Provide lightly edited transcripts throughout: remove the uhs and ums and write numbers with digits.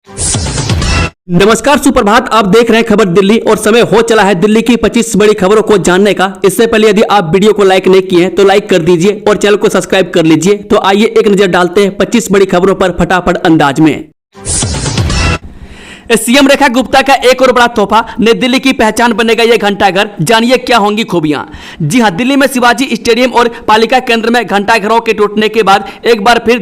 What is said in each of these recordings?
नमस्कार, सुप्रभात। आप देख रहे हैं खबर दिल्ली और समय हो चला है दिल्ली की 25 बड़ी खबरों को जानने का। इससे पहले यदि आप वीडियो को लाइक नहीं किए हैं तो लाइक कर दीजिए और चैनल को सब्सक्राइब कर लीजिए। तो आइए एक नजर डालते हैं 25 बड़ी खबरों पर फटाफट अंदाज में। सीएम रेखा गुप्ता का एक और बड़ा तोहफा, नई दिल्ली की पहचान बनेगा ये घंटाघर। जानिए क्या होंगी खूबियां। जी हां, दिल्ली में शिवाजी स्टेडियम और पालिका केंद्र में घंटाघरों के टूटने के बाद एक बार फिर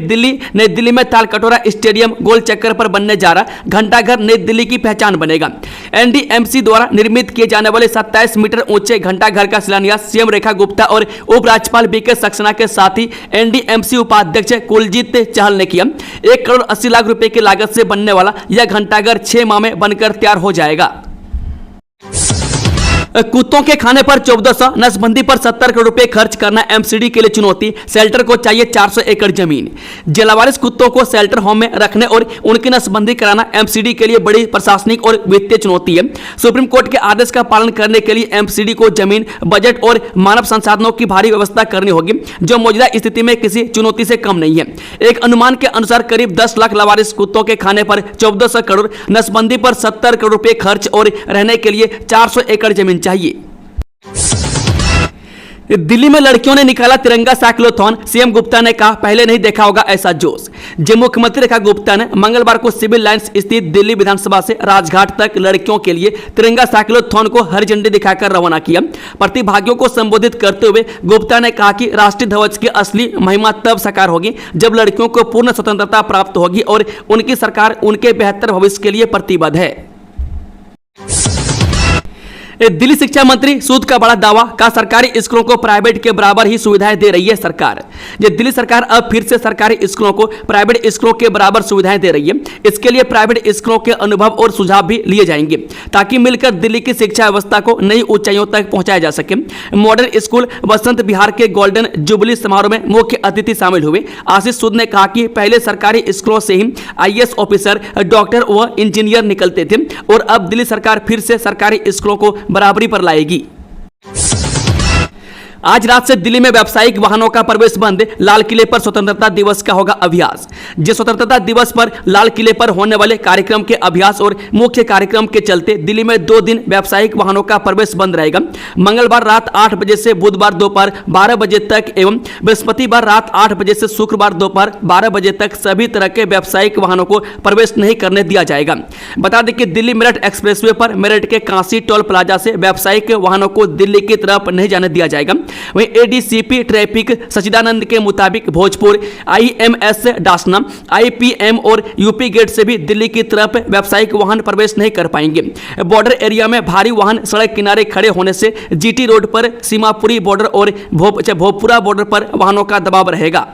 नई दिल्ली में तालकटोरा स्टेडियम गोल चक्कर पर बनने जा रहा घंटाघर नई दिल्ली की पहचान बनेगा। एनडीएमसी द्वारा निर्मित किए जाने वाले 27 मीटर ऊंचे घंटाघर का शिलान्यास सीएम रेखा गुप्ता और उपराज्यपाल बीके सक्सेना के साथ ही एनडीएमसी उपाध्यक्ष कुलजीत चहल ने किया। 1 करोड़ 80 लाख रुपए की लागत से बनने वाला यह घंटाघर 6 माह में बनकर तैयार हो जाएगा। कुत्तों के खाने पर 1400, नसबंदी पर 70 करोड़ रुपए खर्च करना एमसीडी के लिए चुनौती। शेल्टर को चाहिए 400 एकड़ जमीन। जेलावारिस कुत्तों को शेल्टर होम में रखने और उनकी नसबंदी कराना एमसीडी के लिए बड़ी प्रशासनिक और वित्तीय चुनौती है। सुप्रीम कोर्ट के आदेश का पालन करने के लिए एमसीडी को जमीन, बजट और मानव संसाधनों की भारी व्यवस्था करनी होगी, जो मौजूदा स्थिति में किसी चुनौती से कम नहीं है। एक अनुमान के अनुसार करीब 10 लाख लावारिस कुत्तों के खाने पर 1400 करोड़, नसबंदी पर 70 करोड़ रुपए खर्च और रहने के लिए 400 एकड़ जमीन चाहिए। दिल्ली में लड़कियों ने निकाला तिरंगा साइक्लोथॉन। सीएम गुप्ता ने कहा, पहले नहीं देखा होगा ऐसा जोश। जब मुख्यमंत्री रेखा गुप्ता ने मंगलवार को सिविल लाइंस स्थित दिल्ली विधानसभा से राजघाट तक लड़कियों के लिए तिरंगा साइक्लोथॉन को हरी झंडी दिखाकर रवाना किया। प्रतिभागियों को संबोधित करते हुए गुप्ता ने कहा कि राष्ट्रीय ध्वज की असली महिमा तब साकार होगी जब लड़कियों को पूर्ण स्वतंत्रता प्राप्त होगी और उनकी सरकार उनके बेहतर भविष्य के लिए प्रतिबद्ध है। दिल्ली शिक्षा मंत्री सूद का बड़ा दावा, का सरकारी स्कूलों को प्राइवेट के बराबर ही सुविधाएं दे रही है सरकार। ये दिल्ली सरकार अब फिर से सरकारी स्कूलों को प्राइवेट स्कूलों के बराबर सुविधाएं दे रही है। इसके लिए प्राइवेट स्कूलों के अनुभव और सुझाव भी लिए जाएंगे ताकि मिलकर दिल्ली की शिक्षा व्यवस्था को नई ऊंचाइयों तक पहुंचाया जा सके। मॉडर्न स्कूल बसंत विहार के गोल्डन जुबली समारोह में मुख्य अतिथि शामिल हुए। आशीष सूद ने कहा कि पहले सरकारी स्कूलों से ही आईएएस ऑफिसर, डॉक्टर व इंजीनियर निकलते थे और अब दिल्ली सरकार फिर से सरकारी स्कूलों को बराबरी पर लाएगी। आज रात से दिल्ली में व्यावसायिक वाहनों का प्रवेश बंद। लाल किले पर स्वतंत्रता दिवस का होगा अभ्यास। जिस स्वतंत्रता दिवस पर लाल किले पर होने वाले कार्यक्रम के अभ्यास और मुख्य कार्यक्रम के चलते दिल्ली में 2 दिन व्यावसायिक वाहनों का प्रवेश बंद रहेगा। मंगलवार रात 8 बजे से बुधवार दोपहर 12 बजे तक एवं बृहस्पतिवार रात 8 बजे से शुक्रवार दोपहर 12 बजे तक सभी तरह के व्यावसायिक वाहनों को प्रवेश नहीं करने दिया जाएगा। बता दें कि दिल्ली मेरठ एक्सप्रेसवे पर मेरठ के कांसी टोल प्लाजा से व्यावसायिक वाहनों को दिल्ली की तरफ नहीं जाने दिया जाएगा। वहीं एडीसीपी ट्रैफिक सचिदानंद के मुताबिक भोजपुर, आईएमएस डासना, आईपीएम और यूपी गेट से भी दिल्ली की तरफ व्यावसायिक वाहन प्रवेश नहीं कर पाएंगे। बॉर्डर एरिया में भारी वाहन सड़क किनारे खड़े होने से जीटी रोड पर, सीमापुरी बॉर्डर और भोजपुरा बॉर्डर पर वाहनों का दबाव रहेगा।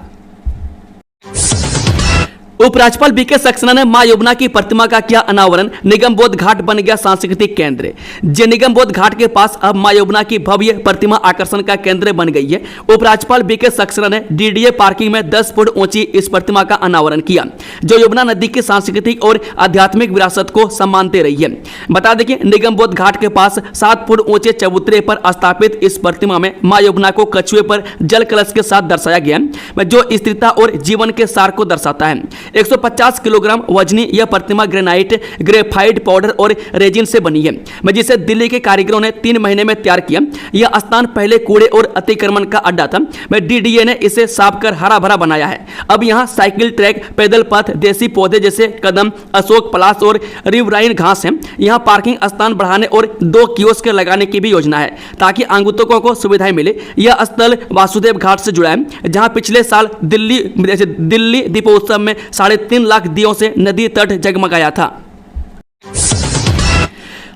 उपराज्यपाल बीके सक्सेना ने मां यमुना की प्रतिमा का किया अनावरण। निगमबोध घाट बन गया सांस्कृतिक केंद्र। जे निगमबोध घाट के पास अब मां यमुना की भव्य प्रतिमा आकर्षण का केंद्र बन गई है। उपराज्यपाल बीके सक्सेना ने डीडीए पार्किंग में 10 फुट ऊंची इस प्रतिमा का अनावरण किया, जो यमुना नदी की सांस्कृतिक और आध्यात्मिक विरासत को सम्मान दे रही है। बता दें कि निगमबोध घाट के पास 7 फुट ऊंचे चबूतरे पर स्थापित इस प्रतिमा में मां यमुना को कछुए पर जल कलश के साथ दर्शाया गया, जो स्थिरता और जीवन के सार को दर्शाता है। 150 किलोग्राम वजनी यह प्रतिमा ग्रेनाइट, ग्रेफाइट पाउडर और रेजिन से बनी है, जिसे दिल्ली के कारीगरों ने 3 महीने में तैयार किया। यह स्थान पहले कूड़े और अतिक्रमण का अड्डा था। डीडीए ने इसे साफ कर हरा भरा बनाया है। अब यहाँ साइकिल ट्रैक, पैदल पथ, देसी पौधे जैसे कदम, अशोक पलाश और रिवराइन घास है। यहाँ पार्किंग स्थान बढ़ाने और 2 कियोस्क लगाने की भी योजना है ताकि आगंतुकों को सुविधाएं मिले। यह स्थल वासुदेव घाट से जुड़ा है, जहाँ पिछले साल दिल्ली दीपोत्सव में 3.5 लाख दियों से नदी तट जगमगाया था।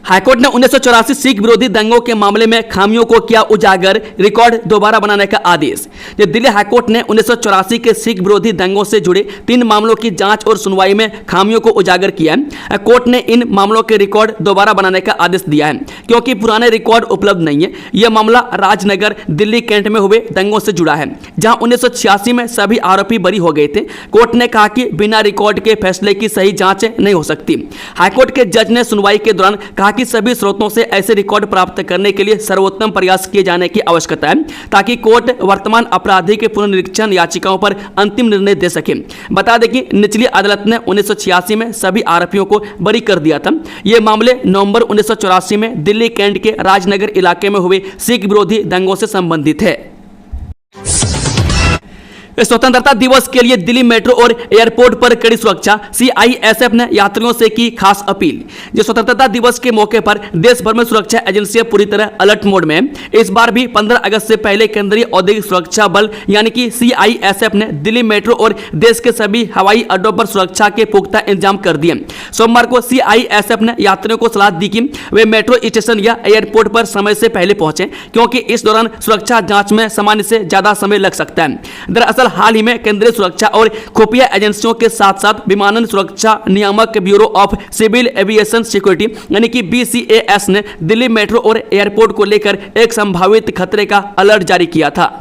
हाईकोर्ट ने 1984 सिख विरोधी दंगों के मामले में खामियों को किया उजागर, रिकॉर्ड दोबारा बनाने का आदेश। दिल्ली हाईकोर्ट ने 1984 के सिख विरोधी दंगों से जुड़े 3 मामलों की जांच और सुनवाई में खामियों को उजागर किया है। कोर्ट ने इन मामलों के रिकॉर्ड दोबारा बनाने का आदेश दिया है क्योंकि पुराने रिकॉर्ड उपलब्ध नहीं है। यह मामला राजनगर दिल्ली कैंट में हुए दंगों से जुड़ा है, जहां 1986 में सभी आरोपी बरी हो गए थे। कोर्ट ने कहा कि बिना रिकॉर्ड के फैसले की सही जांच नहीं हो सकती। हाईकोर्ट के जज ने सुनवाई के दौरान कहा कि सभी स्रोतों से ऐसे रिकॉर्ड प्राप्त करने के लिए सर्वोत्तम प्रयास किए जाने की आवश्यकता है ताकि कोर्ट वर्तमान अपराधी के पुनर्निरीक्षण याचिकाओं पर अंतिम निर्णय दे सके। बता दें कि निचली अदालत ने 1986 में सभी आरोपियों को बरी कर दिया था। ये मामले नवंबर 1984 में दिल्ली कैंट के राजनगर इलाके में हुए सिख विरोधी दंगों से संबंधित है। स्वतंत्रता दिवस के लिए दिल्ली मेट्रो और एयरपोर्ट पर कड़ी सुरक्षा, सीआईएसएफ ने यात्रियों से की खास अपील। जो स्वतंत्रता दिवस के मौके पर देश भर में सुरक्षा एजेंसियां पूरी तरह अलर्ट मोड में हैं। इस बार भी 15 अगस्त से पहले केंद्रीय औद्योगिक सुरक्षा बल यानी कि सीआईएसएफ ने दिल्ली मेट्रो और देश के सभी हवाई अड्डों पर सुरक्षा के पुख्ता इंतजाम कर दिए। सोमवार को सीआईएसएफ ने यात्रियों को सलाह दी कि वे मेट्रो स्टेशन या एयरपोर्ट पर समय से पहले पहुंचे, क्योंकि इस दौरान सुरक्षा जांच में सामान्य से ज्यादा समय लग सकता है। दरअसल हाल ही में केंद्रीय सुरक्षा और खुफिया एजेंसियों के साथ साथ विमानन सुरक्षा नियामक bureau of civil aviation security यानी कि बीसीएएस ने दिल्ली मेट्रो और एयरपोर्ट को लेकर एक संभावित खतरे का अलर्ट जारी किया था।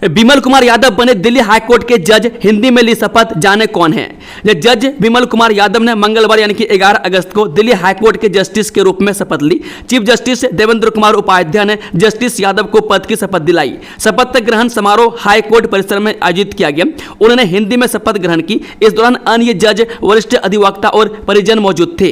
विमल कुमार यादव बने दिल्ली हाईकोर्ट के जज, हिंदी में ली शपथ, जाने कौन है। जज विमल कुमार यादव ने मंगलवार यानी कि 11 अगस्त को दिल्ली हाईकोर्ट के जस्टिस के रूप में शपथ ली। चीफ जस्टिस देवेंद्र कुमार उपाध्याय ने जस्टिस यादव को पद की शपथ दिलाई। शपथ ग्रहण समारोह हाईकोर्ट परिसर में आयोजित किया गया। उन्होंने हिंदी में शपथ ग्रहण की। इस दौरान अन्य जज, वरिष्ठ अधिवक्ता और परिजन मौजूद थे।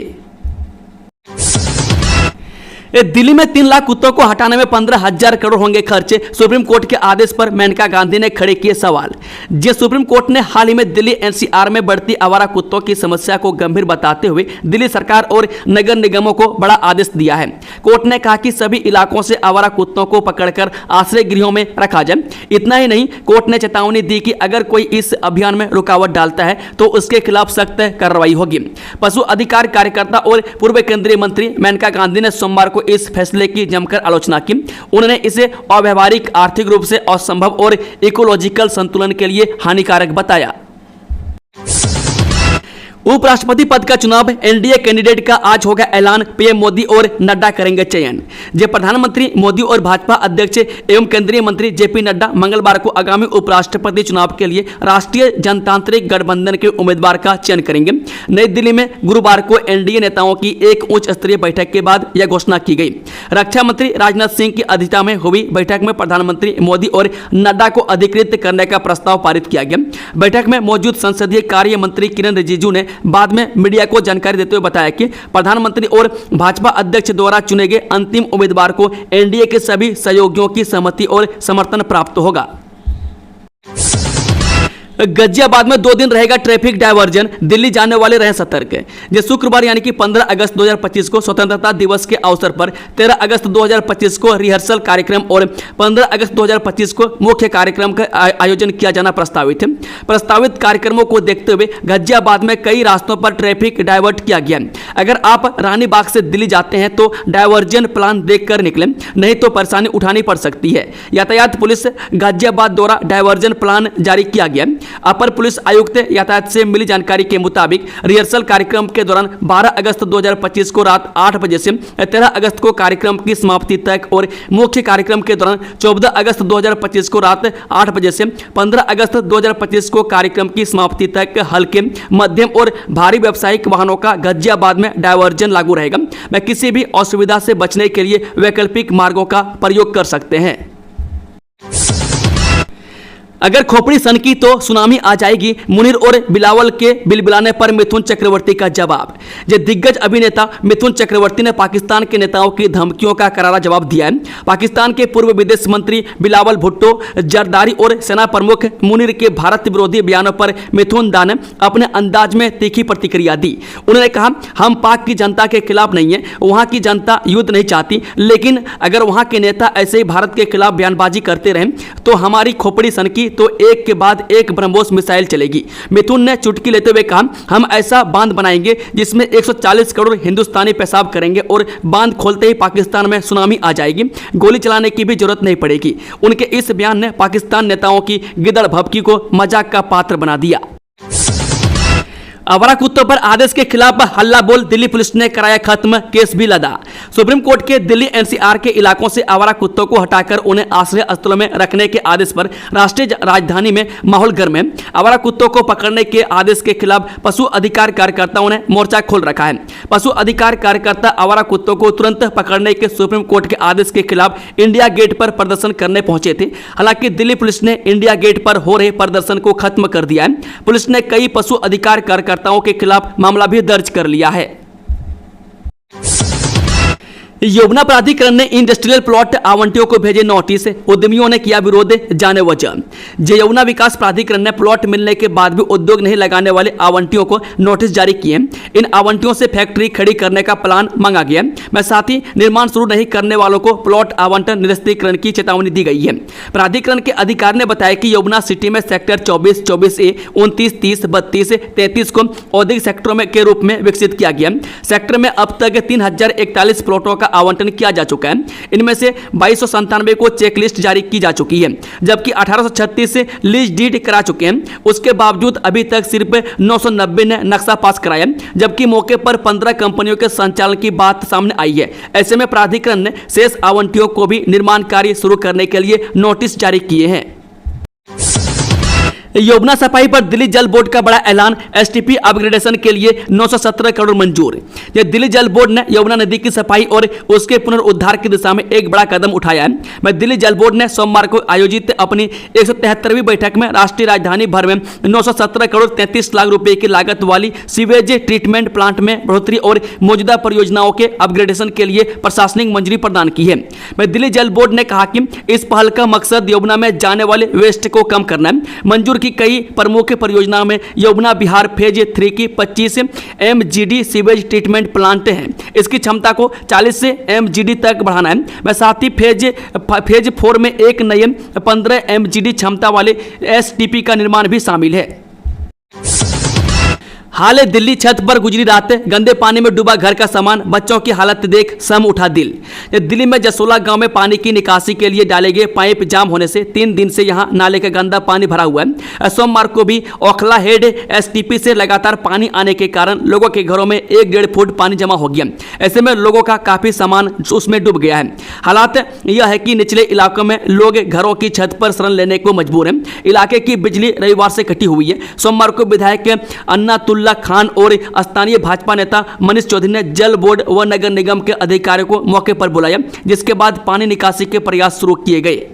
दिल्ली में 3 लाख कुत्तों को हटाने में 15,000 करोड़ होंगे खर्चे, सुप्रीम कोर्ट के आदेश पर मेनका गांधी ने खड़े किए सवाल। जी सुप्रीम कोर्ट ने हाल ही में दिल्ली एनसीआर में बढ़ती आवारा कुत्तों की समस्या को गंभीर बताते हुए दिल्ली सरकार और नगर निगमों को बड़ा आदेश दिया है। कोर्ट ने कहा कि सभी इलाकों से आवारा कुत्तों को पकड़कर आश्रय गृहों में रखा जाए। इतना ही नहीं, कोर्ट ने चेतावनी दी कि अगर कोई इस अभियान में रुकावट डालता है तो उसके खिलाफ सख्त कार्रवाई होगी। पशु अधिकार कार्यकर्ता और पूर्व केंद्रीय मंत्री मेनका गांधी ने सोमवार को इस फैसले की जमकर आलोचना की। उन्होंने इसे अव्यावहारिक, आर्थिक रूप से असंभव और इकोलॉजिकल संतुलन के लिए हानिकारक बताया। उपराष्ट्रपति पद का चुनाव, एनडीए कैंडिडेट का आज होगा ऐलान, पीएम मोदी और नड्डा करेंगे चयन। जब प्रधानमंत्री मोदी और भाजपा अध्यक्ष एवं केंद्रीय मंत्री जेपी नड्डा मंगलवार को आगामी उपराष्ट्रपति चुनाव के लिए राष्ट्रीय जनतांत्रिक गठबंधन के उम्मीदवार का चयन करेंगे। नई दिल्ली में गुरुवार को एनडीए नेताओं की एक उच्च स्तरीय बैठक के बाद यह घोषणा की गई। रक्षा मंत्री राजनाथ सिंह की अध्यक्षता में हुई बैठक में प्रधानमंत्री मोदी और नड्डा को अधिकृत करने का प्रस्ताव पारित किया गया। बैठक में मौजूद संसदीय कार्य मंत्री किरण रिजिजू ने बाद में मीडिया को जानकारी देते हुए बताया कि प्रधानमंत्री और भाजपा अध्यक्ष द्वारा चुने गए अंतिम उम्मीदवार को एनडीए के सभी सहयोगियों की सहमति और समर्थन प्राप्त होगा। गाजियाबाद में 2 दिन रहेगा ट्रैफिक डायवर्जन, दिल्ली जाने वाले रहें सतर्क। जो शुक्रवार यानी कि 15 अगस्त 2025 को स्वतंत्रता दिवस के अवसर पर 13 अगस्त 2025 को रिहर्सल कार्यक्रम और 15 अगस्त 2025 को मुख्य कार्यक्रम का आयोजन किया जाना प्रस्तावित है। प्रस्तावित कार्यक्रमों को देखते हुए गाजियाबाद में कई रास्तों पर ट्रैफिक डायवर्ट किया गया। अगर आप रानी बाग से दिल्ली जाते हैं तो डायवर्जन प्लान देखकर निकलें, नहीं तो परेशानी उठानी पड़ सकती है। यातायात पुलिस गाजियाबाद द्वारा डायवर्जन प्लान जारी किया गया। अपर पुलिस आयुक्त यातायात से मिली जानकारी के मुताबिक रिहर्सल कार्यक्रम के दौरान 12 अगस्त 2025 को रात 8 बजे से 13 अगस्त को कार्यक्रम की समाप्ति तक और मुख्य कार्यक्रम के दौरान 14 अगस्त 2025 को रात 8 बजे से 15 अगस्त 2025 को कार्यक्रम की समाप्ति तक हल्के, मध्यम और भारी व्यावसायिक वाहनों का गाजियाबाद में डायवर्जन लागू रहेगा। मैं किसी भी असुविधा से बचने के लिए वैकल्पिक मार्गों का प्रयोग कर सकते हैं। अगर खोपड़ी सनकी तो सुनामी आ जाएगी, मुनीर और बिलावल के बिलबिलाने पर मिथुन चक्रवर्ती का जवाब। जो दिग्गज अभिनेता मिथुन चक्रवर्ती ने पाकिस्तान के नेताओं की धमकियों का करारा जवाब दिया है। पाकिस्तान के पूर्व विदेश मंत्री बिलावल भुट्टो, जरदारी और सेना प्रमुख मुनीर के भारत विरोधी बयानों पर मिथुन दा ने अपने अंदाज में तीखी प्रतिक्रिया दी। उन्होंने कहा, हम पाक की जनता के खिलाफ नहीं है, वहाँ की जनता युद्ध नहीं चाहती, लेकिन अगर वहाँ के नेता ऐसे ही भारत के खिलाफ बयानबाजी करते रहें तो हमारी खोपड़ी सनकी तो एक के बाद एक ब्रह्मोस मिसाइल चलेगी। मिथुन ने चुटकी लेते हुए कहा, हम ऐसा बांध बनाएंगे जिसमें 140 करोड़ हिंदुस्तानी पेशाब करेंगे और बांध खोलते ही पाकिस्तान में सुनामी आ जाएगी, गोली चलाने की भी जरूरत नहीं पड़ेगी। उनके इस बयान ने पाकिस्तान नेताओं की गिदड़ भभकी को मजाक का पात्र बना दिया। आवारा कुत्तों पर आदेश के खिलाफ हल्ला बोल, दिल्ली पुलिस ने कराया खत्म, केस भी लदा। सुप्रीम कोर्ट के दिल्ली एनसीआर के इलाकों से आवारा कुत्तों को हटाकर उन्हें आश्रय स्थलों में रखने के आदेश पर राष्ट्रीय राजधानी में माहौल गर्म है। आवारा कुत्तों को पकड़ने के आदेश के खिलाफ पशु अधिकार कार्यकर्ताओं ने मोर्चा खोल रखा है। पशु अधिकार कार्यकर्ता आवारा कुत्तों को तुरंत पकड़ने के सुप्रीम कोर्ट के आदेश के खिलाफ इंडिया गेट पर प्रदर्शन करने पहुंचे थे। हालांकि दिल्ली पुलिस ने इंडिया गेट पर हो रहे प्रदर्शन को खत्म कर दिया है। पुलिस ने कई पशु अधिकार कार्यकर्ताओं के खिलाफ मामला भी दर्ज कर लिया है। यमुना प्राधिकरण ने इंडस्ट्रियल प्लॉट आवंटियों को भेजे नोटिस, उद्यमियों ने किया विरोध, जाने वजह। यमुना विकास प्राधिकरण ने प्लॉट मिलने के बाद भी उद्योग नहीं लगाने वाले आवंटियों को नोटिस जारी किए। इन आवंटियों से फैक्ट्री खड़ी करने का प्लान मांगा गया है। साथ ही निर्माण शुरू नहीं करने वालों को प्लॉट आवंटन निरस्तीकरण की चेतावनी दी गई है। प्राधिकरण के अधिकारी ने बताया कि यमुना सिटी में सेक्टर 24, 24A, 29, 30, 32, 33 को औद्योगिक सेक्टरों में के रूप में विकसित किया गया। सेक्टर में अब तक 3041 प्लॉटों का आवंटन किया जा चुका है। इनमें से 2297 को चेकलिस्ट जारी की जा चुकी है, जबकि 1836 लीज डीड करा चुके हैं। उसके बावजूद अभी तक सिर्फ 990 ने नक्शा पास कराया, जबकि मौके पर 15 कंपनियों के संचालन की बात सामने आई है। ऐसे में प्राधिकरण ने शेष आवंटियों को भी निर्माण कार्य शुरू करने के लिए नोटिस जारी किए हैं। यमुना सफाई पर दिल्ली जल बोर्ड का बड़ा ऐलान, एसटीपी अपग्रेडेशन के लिए 917 करोड़ मंजूर। यह दिल्ली जल बोर्ड ने यमुना नदी की सफाई और उसके पुनरुद्धार की दिशा में एक बड़ा कदम उठाया है। दिल्ली जल बोर्ड ने सोमवार को आयोजित अपनी 173वीं बैठक में राष्ट्रीय राजधानी भर में 917 करोड़ 33 लाख रुपए की लागत वाली सीवेज ट्रीटमेंट प्लांट में बढ़ोतरी और मौजूदा परियोजनाओं के अपग्रेडेशन के लिए प्रशासनिक मंजूरी प्रदान की है। दिल्ली जल बोर्ड ने कहा कि इस पहल का मकसद यमुना में जाने वाले वेस्ट को कम करना है। मंजूर की कई प्रमुख परियोजनाओं में यमुना बिहार फेज 3 की 25 MGD सीवेज ट्रीटमेंट प्लांट है। इसकी क्षमता को 40 से MGD तक बढ़ाना है। साथ ही फेज 4 में एक नए 15 MGD क्षमता वाले STP का निर्माण भी शामिल है। हाल है दिल्ली छत पर गुजरी रात, गंदे पानी में डूबा घर का सामान, बच्चों की हालत देख सम उठा दिल। दिल्ली में जसोला गांव में पानी की निकासी के लिए डाले गए पाइप जाम होने से 3 दिन से यहां नाले का गंदा पानी भरा हुआ है। सोमवार को भी ओखला हेड STP से लगातार पानी आने के कारण लोगों के घरों में 1-1.5 फुट पानी जमा हो गया। ऐसे में लोगों का काफी सामान उसमें डूब गया है। हालात यह है कि निचले इलाकों में लोग घरों की छत पर शरण लेने को मजबूर हैं। इलाके की बिजली रविवार से कटी हुई है। सोमवार को विधायक अन्नातुल्ला खान और स्थानीय भाजपा नेता मनीष चौधरी ने जल बोर्ड व नगर निगम के अधिकारियों को मौके पर बुलाया, जिसके बाद पानी निकासी के प्रयास शुरू किए गए।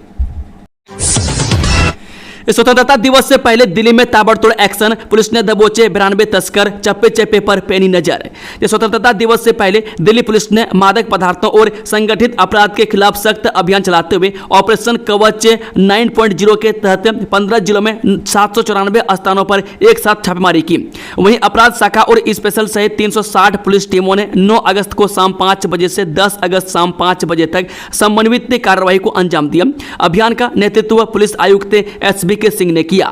स्वतंत्रता दिवस से पहले दिल्ली में ताबड़तोड़ एक्शन, पुलिस ने दबोचे 92 तस्कर, चप्पे चप्पे पर पैनी नजर। स्वतंत्रता दिवस से पहले दिल्ली पुलिस ने मादक पदार्थों और संगठित अपराध के खिलाफ सख्त अभियान चलाते हुए ऑपरेशन कवच 9.0 के तहत 15 जिलों में 794 स्थानों पर एक साथ छापेमारी की। वहीं अपराध शाखा और स्पेशल सहित 360 पुलिस टीमों ने 9 अगस्त को शाम 5 बजे से 10 अगस्त शाम 5 बजे तक समन्वित कार्रवाई को अंजाम दिया। अभियान का नेतृत्व पुलिस आयुक्त SB के सिंह ने किया।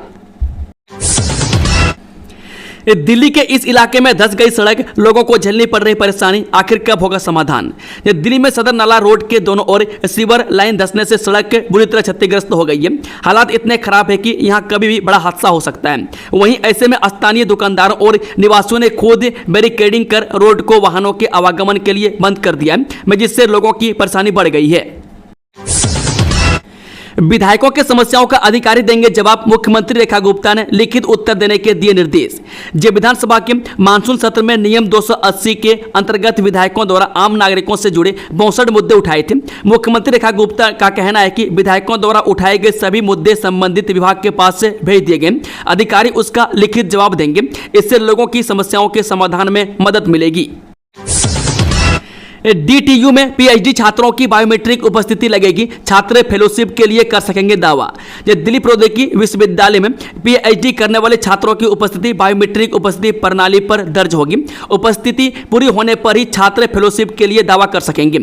दिल्ली के इस इलाके में धंस गई सड़क, लोगों को झेलनी पड़ रही परेशानी, आखिर कब होगा समाधान। दिल्ली में सदर नाला रोड के दोनों ओर सीवर लाइन धंसने से सड़क बुरी तरह क्षतिग्रस्त हो गई है। हालात इतने खराब है कि यहां कभी भी बड़ा हादसा हो सकता है। वहीं ऐसे में स्थानीय दुकानदारों और निवासियों ने खुद बैरिकेडिंग कर रोड को वाहनों के आवागमन के लिए बंद कर दिया है, जिससे लोगों की परेशानी बढ़ गई है। विधायकों के समस्याओं का अधिकारी देंगे जवाब, मुख्यमंत्री रेखा गुप्ता ने लिखित उत्तर देने के दिए निर्देश। जे विधानसभा के मानसून सत्र में नियम 280 के अंतर्गत विधायकों द्वारा आम नागरिकों से जुड़े 62 मुद्दे उठाए थे। मुख्यमंत्री रेखा गुप्ता का कहना है कि विधायकों द्वारा उठाए गए सभी मुद्दे संबंधित विभाग के पास से भेज दिए गए, अधिकारी उसका लिखित जवाब देंगे। इससे लोगों की समस्याओं के समाधान में मदद मिलेगी। DTU में PhD छात्रों की बायोमेट्रिक उपस्थिति लगेगी, छात्र फेलोशिप के लिए कर सकेंगे दावा। दिल्ली प्रौद्योगिकी विश्वविद्यालय में PhD करने वाले छात्रों की उपस्थिति बायोमेट्रिक उपस्थिति प्रणाली पर दर्ज होगी। उपस्थिति पूरी होने पर ही छात्र फेलोशिप के लिए दावा कर सकेंगे।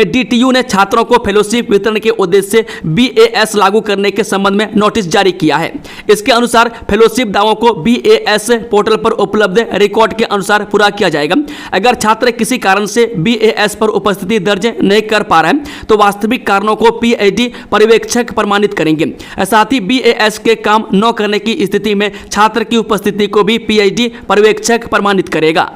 DTU ने छात्रों को फेलोशिप वितरण के उद्देश्य से BAS लागू करने के संबंध में नोटिस जारी किया है। इसके अनुसार फेलोशिप दावों को BAS पोर्टल पर उपलब्ध रिकॉर्ड के अनुसार पूरा किया जाएगा। अगर छात्र किसी कारण से BAS BAS पर उपस्थिति दर्ज नहीं कर पा रहा है तो वास्तविक कारणों को PhD पर्यवेक्षक प्रमाणित करेंगे। साथ ही BAS के काम न करने की स्थिति में छात्र की उपस्थिति को भी PhD पर्यवेक्षक प्रमाणित करेगा।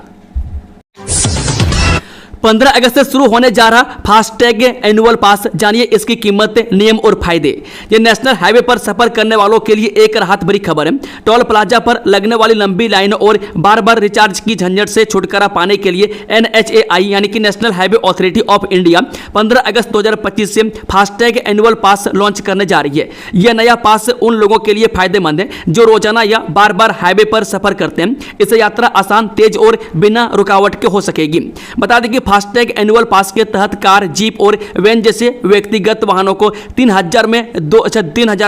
15 अगस्त से शुरू होने जा रहा फास्टैग एनुअल पास, जानिए इसकी कीमत, नियम और फायदे। ये नेशनल हाईवे पर सफर करने वालों के लिए एक राहत भरी खबर है। टोल प्लाजा पर लगने वाली लंबी लाइनों और बार बार रिचार्ज की झंझट से छुटकारा पाने के लिए NHAI यानी कि national highway authority of India 15 अगस्त 2025 से फास्टैग एनुअल पास लॉन्च करने जा रही है। यह नया पास उन लोगों के लिए फायदेमंद है जो रोजाना या बार बार हाईवे पर सफर करते हैं। इससे यात्रा आसान, तेज और बिना रुकावट के हो सकेगी। बता दें कि फास्टैग एनुअल पास के तहत कार, जीप और वैन जैसे व्यक्तिगत वाहनों को 3000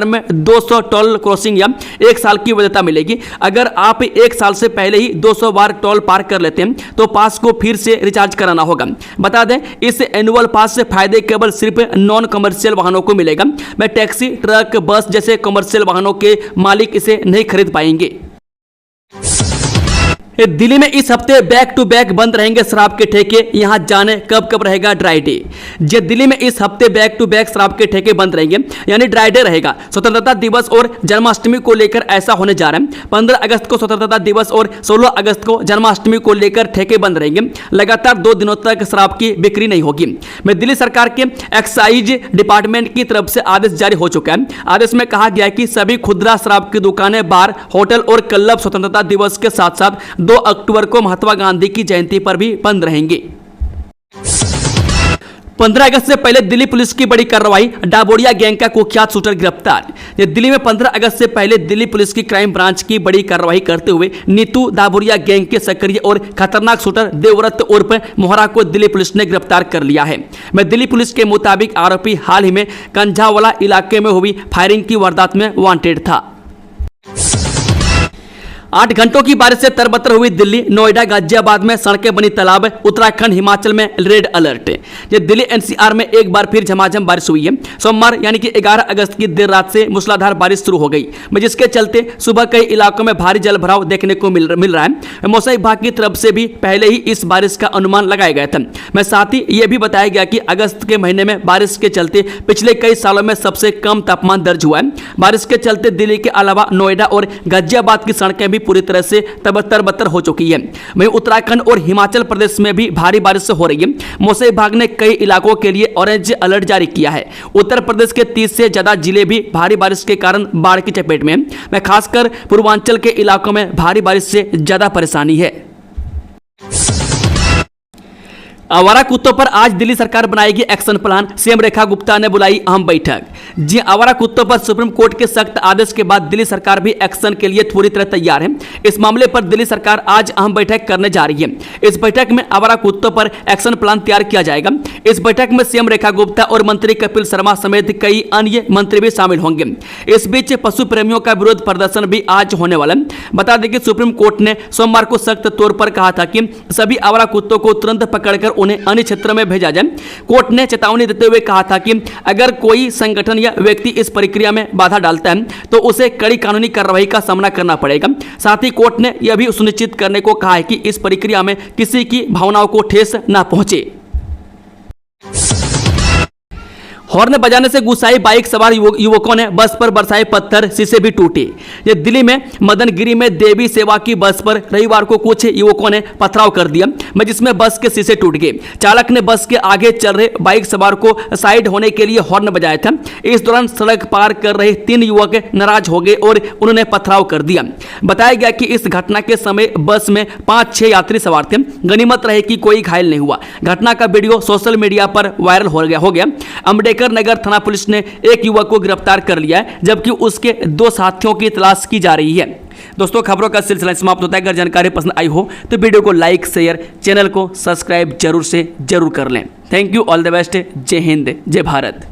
में 200 टोल क्रॉसिंग या 1 साल की वैधता मिलेगी। अगर आप 1 साल से पहले ही 200 बार टोल पार कर लेते हैं तो पास को फिर से रिचार्ज कराना होगा। बता दें इस एनुअल पास से फायदे केवल सिर्फ नॉन कमर्शियल वाहनों को मिलेगा। मैं टैक्सी, ट्रक, बस जैसे कमर्शियल वाहनों के मालिक इसे नहीं खरीद पाएंगे। दिल्ली में इस हफ्ते बैक टू बैक बंद रहेंगे शराब के ठेके, यहां जाने कब कब रहेगा ड्राई डे। जे दिल्ली में इस हफ्ते बैक टू बैक शराब के ठेके बंद रहेंगे, यानी ड्राई डे रहेगा। स्वतंत्रता दिवस और जन्माष्टमी को लेकर ऐसा होने जा रहा है। 15 अगस्त को स्वतंत्रता दिवस और 16 अगस्त को जन्माष्टमी को लेकर ठेके बंद रहेंगे। लगातार 2 दिनों तक शराब की बिक्री नहीं होगी। में दिल्ली सरकार के एक्साइज डिपार्टमेंट की तरफ से आदेश जारी हो चुका है। आदेश में कहा गया है कि सभी खुदरा शराब की दुकानें, बार, होटल और क्लब स्वतंत्रता दिवस के साथ साथ 2 अक्टूबर को महात्मा गांधी की जयंती पर भी बंद रहेंगे। 15 अगस्त से पहले दिल्ली पुलिस की बड़ी कार्रवाई, डाबोरिया गैंग का कुख्यात शूटर गिरफ्तार। दिल्ली में 15 अगस्त से पहले दिल्ली पुलिस की क्राइम ब्रांच की बड़ी कार्रवाई करते हुए नीतू डाबोरिया गैंग के सक्रिय और खतरनाक शूटर देवव्रत उर्फ मोहरा को दिल्ली पुलिस ने गिरफ्तार कर लिया है। दिल्ली पुलिस के मुताबिक आरोपी हाल ही में कंझावाला इलाके में हुई फायरिंग की वारदात में वांटेड था। 8 घंटों की बारिश से तरबतर हुई दिल्ली, नोएडा, गाजियाबाद में सड़कें बनी तालाब, उत्तराखंड, हिमाचल में रेड अलर्ट। ये दिल्ली NCR में एक बार फिर झमाझम बारिश हुई है। सोमवार यानी कि 11 अगस्त की देर रात से मूसलाधार बारिश शुरू हो गई, जिसके चलते सुबह कई इलाकों में भारी जल भराव देखने को मिल रहा है। मौसम विभाग की तरफ से भी पहले ही इस बारिश का अनुमान लगाया गया था। साथ ही यह भी बताया गया कि अगस्त के महीने में बारिश के चलते पिछले कई सालों में सबसे कम तापमान दर्ज हुआ है। बारिश के चलते दिल्ली के अलावा नोएडा और गाजियाबाद की सड़कें पूरी तरह से तरबतर हो चुकी है। वहीं उत्तराखंड और हिमाचल प्रदेश में भी भारी बारिश हो रही है। मौसम विभाग ने कई इलाकों के लिए ऑरेंज अलर्ट जारी किया है। उत्तर प्रदेश के 30 से ज्यादा जिले भी भारी बारिश के कारण बाढ़ की चपेट में हैं। खासकर पूर्वांचल के इलाकों में भारी बारिश से ज्यादा परेशानी है। आवारा कुत्तों पर आज दिल्ली सरकार बनाएगी action plan, CM Rekha Gupta ने बुलाई अहम बैठक। जी, आवारा कुत्तों पर सुप्रीम कोर्ट के सख्त आदेश के बाद दिल्ली सरकार भी एक्शन के लिए पूरी तरह तैयार है। इस मामले पर दिल्ली सरकार आज अहम बैठक करने जा रही है। इस बैठक में आवारा कुत्तों पर एक्शन प्लान तैयार किया जाएगा। इस बैठक में CM रेखा गुप्ता और मंत्री कपिल शर्मा समेत कई अन्य मंत्री भी शामिल होंगे। इस बीच पशु प्रेमियों का विरोध प्रदर्शन भी आज होने वाला है। बता दें कि सुप्रीम कोर्ट ने सोमवार को सख्त तौर पर कहा था कि सभी आवारा कुत्तों को तुरंत पकड़कर उन्हें अन्य क्षेत्र में भेजा जाए। कोर्ट ने चेतावनी देते हुए कहा था कि अगर कोई संगठन या व्यक्ति इस प्रक्रिया में बाधा डालता है तो उसे कड़ी कानूनी कार्रवाई का सामना करना पड़ेगा। साथ ही कोर्ट ने यह भी सुनिश्चित करने को कहा है कि इस प्रक्रिया में किसी की भावनाओं को ठेस न पहुंचे। हॉर्न बजाने से गुस्साए बाइक सवार युवकों ने बस पर बरसाए पत्थर, शीशे भी टूटे। ये दिल्ली में मदनगिरी में देवी सेवा की बस पर रविवार को कुछ युवकों ने पथराव कर दिया, जिसमें बस के शीशे टूट गए। चालक ने बस के आगे चल रहे बाइक सवार को साइड होने के लिए हॉर्न बजाया था। इस दौरान सड़क पार कर रहे 3 युवक नाराज हो गए और उन्होंने पथराव कर दिया। बताया गया कि इस घटना के समय बस में 5-6 यात्री सवार थे। गनीमत रहे कि कोई घायल नहीं हुआ। घटना का वीडियो सोशल मीडिया पर वायरल हो गया। अम्बेडकर नगर थाना पुलिस ने एक युवक को गिरफ्तार कर लिया है, जबकि उसके 2 साथियों की तलाश की जा रही है। दोस्तों, खबरों का सिलसिला समाप्त होता है। अगर जानकारी पसंद आई हो तो वीडियो को लाइक, शेयर, चैनल को सब्सक्राइब जरूर कर लें। Thank you, all the best. जय हिंद, जय भारत।